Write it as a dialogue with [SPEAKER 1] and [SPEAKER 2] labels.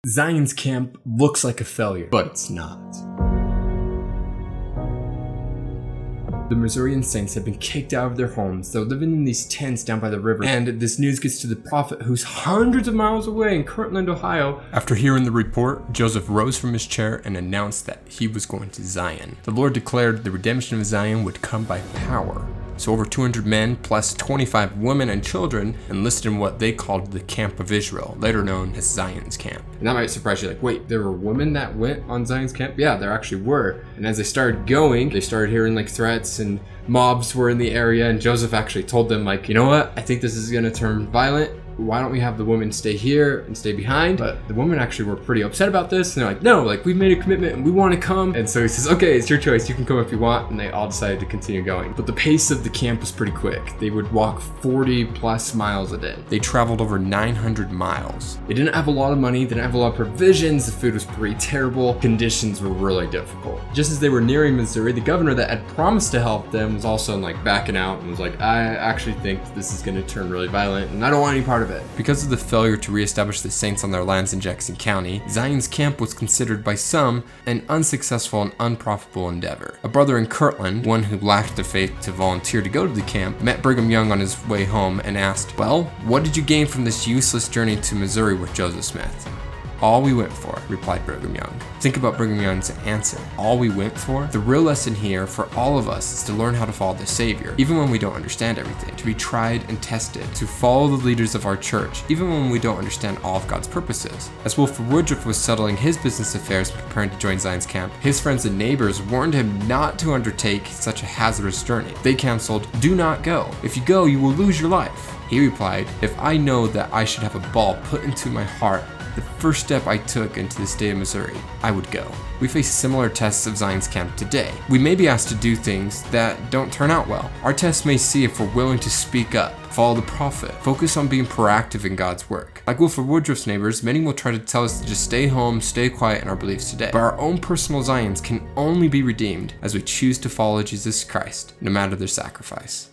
[SPEAKER 1] Zion's camp looks like a failure, but it's not. The Missourian saints have been kicked out of their homes. They're living in these tents down by the river. And this news gets to the prophet, who's hundreds of miles away in Kirtland, Ohio. After hearing the report, Joseph rose from his chair and announced that he was going to Zion. The Lord declared the redemption of Zion would come by power. So over 200 men plus 25 women and children enlisted in what they called the Camp of Israel, later known as Zion's Camp. And that might surprise you, like, wait, there were women that went on Zion's Camp? Yeah, there actually were. And as they started going, they started hearing like threats and mobs were in the area, and Joseph actually told them, like, you know what, I think this is gonna turn violent. Why don't we have the women stay here and stay behind? But the women actually were pretty upset about this, and they're like, no, like, we've made a commitment and we want to come. And so he says, okay, it's your choice, you can come if you want. And they all decided to continue going. But the pace of the camp was pretty quick. They would walk 40 plus miles a day. They traveled over 900 miles. They didn't have a lot of money, they didn't have a lot of provisions, the food was pretty terrible, conditions were really difficult. Just as they were nearing Missouri, the governor that had promised to help them was also like backing out and was like, I actually think this is gonna turn really violent and I don't want any part of it. Because of the failure to reestablish the saints on their lands in Jackson County, Zion's Camp was considered by some an unsuccessful and unprofitable endeavor. A brother in Kirtland, one who lacked the faith to volunteer to go to the camp, met Brigham Young on his way home and asked, well, what did you gain from this useless journey to Missouri with Joseph Smith? All we went for, replied Brigham Young. Think about Brigham Young's answer. All we went for? The real lesson here for all of us is to learn how to follow the Savior, even when we don't understand everything, to be tried and tested, to follow the leaders of our church, even when we don't understand all of God's purposes. As Wilford Woodruff was settling his business affairs and preparing to join Zion's Camp, his friends and neighbors warned him not to undertake such a hazardous journey. They counseled, do not go. If you go, you will lose your life. He replied, if I know that I should have a ball put into my heart the first step I took into the state of Missouri, I would go. We face similar tests of Zion's Camp today. We may be asked to do things that don't turn out well. Our tests may see if we're willing to speak up, follow the prophet, focus on being proactive in God's work. Like Wilford Woodruff's neighbors, many will try to tell us to just stay home, stay quiet in our beliefs today. But our own personal Zions can only be redeemed as we choose to follow Jesus Christ, no matter their sacrifice.